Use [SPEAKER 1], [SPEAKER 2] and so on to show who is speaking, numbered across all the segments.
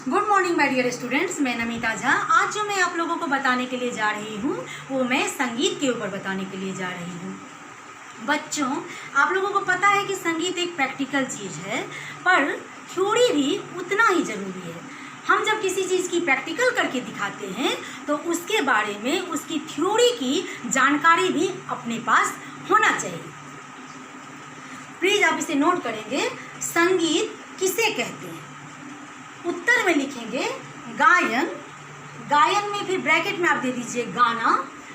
[SPEAKER 1] Good morning my dear students, मैं नमिता झा। आज जो मैं आप लोगों को बताने के लिए जा रही हूँ वो मैं संगीत के ऊपर बताने के लिए जा रही हूँ। बच्चों, आप लोगों को पता है कि संगीत एक प्रैक्टिकल चीज़ है, पर थ्योरी भी उतना ही ज़रूरी है। हम जब किसी चीज़ की प्रैक्टिकल करके दिखाते हैं तो उसके बारे में उसकी थ्योरी की जानकारी भी अपने पास होना चाहिए। प्लीज़ आप इसे नोट करेंगे, संगीत किसे कहते हैं। उत्तर में लिखेंगे गायन, गायन में फिर ब्रैकेट में आप दे दीजिए गाना,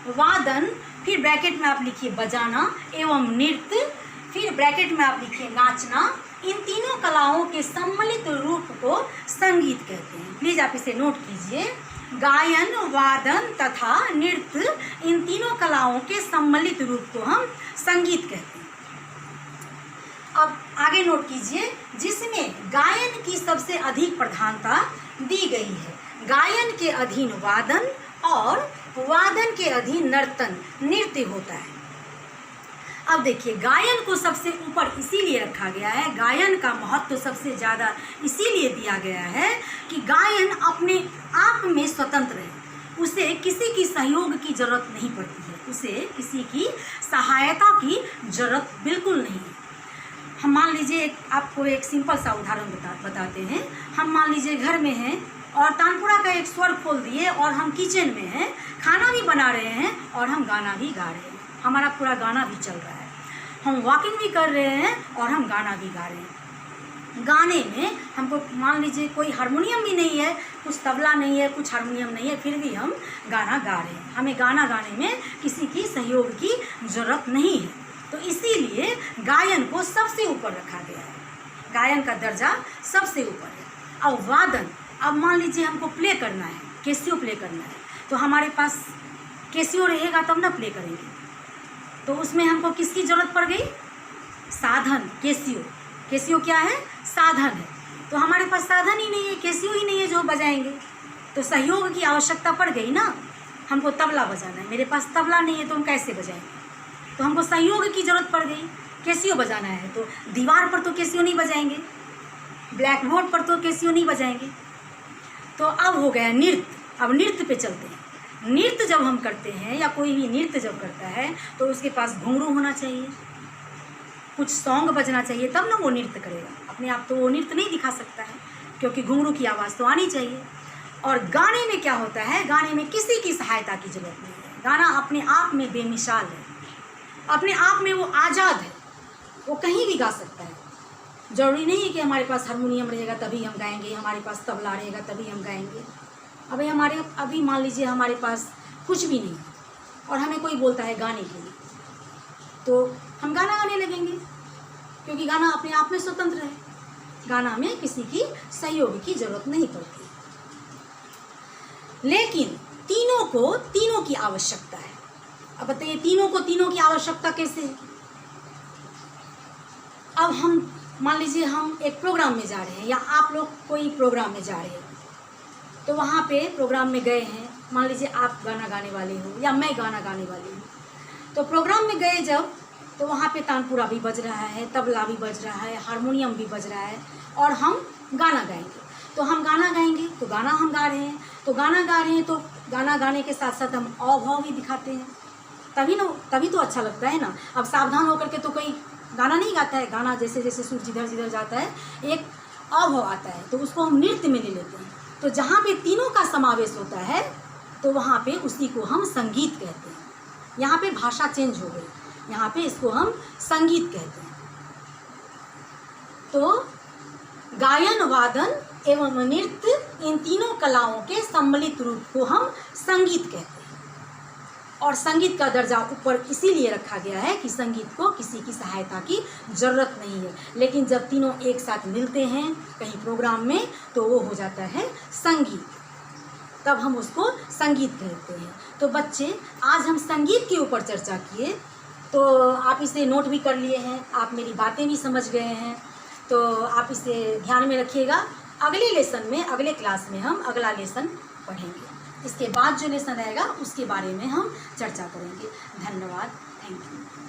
[SPEAKER 1] वादन, फिर ब्रैकेट में आप लिखिए बजाना एवं नृत्य, फिर ब्रैकेट में आप लिखिए नाचना। इन तीनों कलाओं के सम्मिलित रूप को संगीत कहते हैं। प्लीज़ आप इसे नोट कीजिए, गायन, वादन तथा नृत्य, इन तीनों कलाओं के सम्मिलित रूप को हम संगीत कहते हैं। अब आगे नोट कीजिए, जिसमें गायन की सबसे अधिक प्रधानता दी गई है। गायन के अधीन वादन और वादन के अधीन नृत्य होता है। अब देखिए, गायन को सबसे ऊपर इसीलिए रखा गया है, गायन का महत्व सबसे ज़्यादा इसीलिए दिया गया है कि गायन अपने आप में स्वतंत्र है, उसे किसी की सहयोग की जरूरत नहीं पड़ती है, उसे किसी की सहायता की जरूरत बिल्कुल नहीं है। हम मान लीजिए आपको एक सिंपल सा उदाहरण बताते हैं। हम मान लीजिए घर में हैं और तानपुरा का एक स्वर खोल दिए और हम किचन में हैं, खाना भी बना रहे हैं और हम गाना भी गा रहे हैं, हमारा पूरा गाना भी चल रहा है। हम वॉकिंग भी कर रहे हैं और हम गाना भी गा रहे हैं। गाने में हमको मान लीजिए कोई हारमोनियम भी नहीं है, कुछ तबला नहीं है, कुछ हारमोनियम नहीं है, फिर भी हम गाना गा रहे हैं। हमें गाना गाने में किसी की सहयोग की ज़रूरत नहीं है, तो इसीलिए गायन को सबसे ऊपर रखा गया है, गायन का दर्जा सबसे ऊपर है। अब वादन, अब मान लीजिए हमको प्ले करना है, कैसियो प्ले करना है, तो हमारे पास कैसियो रहेगा तब ना प्ले करेंगे, तो उसमें हमको किसकी ज़रूरत पड़ गई? साधन, कैसियो। कैसियो क्या है? साधन है। तो हमारे पास साधन ही नहीं है, कैसियो ही नहीं है जो बजाएंगे, तो सहयोग की आवश्यकता पड़ गई ना। हमको तबला बजाना है, मेरे पास तबला नहीं है तो हम कैसे बजाएंगे, तो हमको सहयोग की ज़रूरत पड़ गई। कैसियो बजाना है तो दीवार पर तो कैसियो नहीं बजाएंगे, ब्लैक बोर्ड पर तो कैसियो नहीं बजाएंगे। तो अब हो गया नृत्य। अब नृत्य पे चलते हैं। नृत्य जब हम करते हैं या कोई भी नृत्य जब करता है तो उसके पास घुंघरू होना चाहिए, कुछ सॉन्ग बजना चाहिए, तब ना वो नृत्य करेगा। अपने आप तो वो नृत्य नहीं दिखा सकता है, क्योंकि घुंघरू की आवाज़ तो आनी चाहिए। और गाने में क्या होता है, गाने में किसी की सहायता की जरूरत नहीं है। गाना अपने आप में बेमिसाल है, अपने आप में वो आज़ाद है, वो कहीं भी गा सकता है। ज़रूरी नहीं है कि हमारे पास हारमोनियम रहेगा तभी हम गाएंगे, हमारे पास तबला रहेगा तभी हम गाएंगे। अभी मान लीजिए हमारे पास कुछ भी नहीं और हमें कोई बोलता है गाने के लिए, तो हम गाना गाने लगेंगे, क्योंकि गाना अपने आप में स्वतंत्र है, गाना में किसी की सहयोग की ज़रूरत नहीं पड़ती। लेकिन तीनों की आवश्यकता है। अब बताइए, तीनों की आवश्यकता कैसे है? अब हम मान लीजिए हम एक प्रोग्राम में जा रहे हैं, या आप लोग कोई प्रोग्राम में जा रहे हैं, तो वहाँ पे प्रोग्राम में गए हैं, मान लीजिए आप गाना गाने वाले हो या मैं गाना गाने वाली हूँ, तो प्रोग्राम में गए जब, तो वहाँ पे तानपुरा भी बज रहा है, तबला भी बज रहा है, हारमोनियम भी बज रहा है और हम गाना गाएंगे। तो हम गाना गाएंगे तो गाना हम गा रहे हैं, तो गाना गा रहे हैं तो गाना गाने के साथ साथ हम हाव भाव भी दिखाते हैं, तभी तो अच्छा लगता है ना। अब सावधान होकर के तो कोई गाना नहीं गाता है, गाना जैसे जैसे सुर जिधर जिधर जाता है एक अभाव आता है, तो उसको हम नृत्य में ले लेते हैं। तो जहाँ पे तीनों का समावेश होता है तो वहाँ पे उसी को हम संगीत कहते हैं। यहाँ पे भाषा चेंज हो गई, यहाँ पे इसको हम संगीत कहते हैं। तो गायन, वादन एवं नृत्य, इन तीनों कलाओं के सम्मिलित रूप को हम संगीत कहते हैं। और संगीत का दर्जा ऊपर इसीलिए रखा गया है कि संगीत को किसी की सहायता की ज़रूरत नहीं है। लेकिन जब तीनों एक साथ मिलते हैं कहीं प्रोग्राम में तो वो हो जाता है संगीत, तब हम उसको संगीत कहते हैं। तो बच्चे, आज हम संगीत के ऊपर चर्चा किए, तो आप इसे नोट भी कर लिए हैं, आप मेरी बातें भी समझ गए हैं, तो आप इसे ध्यान में रखिएगा। अगले लेसन में, अगले क्लास में हम अगला लेसन पढ़ेंगे। इसके बाद जो लेसन आएगा उसके बारे में हम चर्चा करेंगे। धन्यवाद, थैंक यू।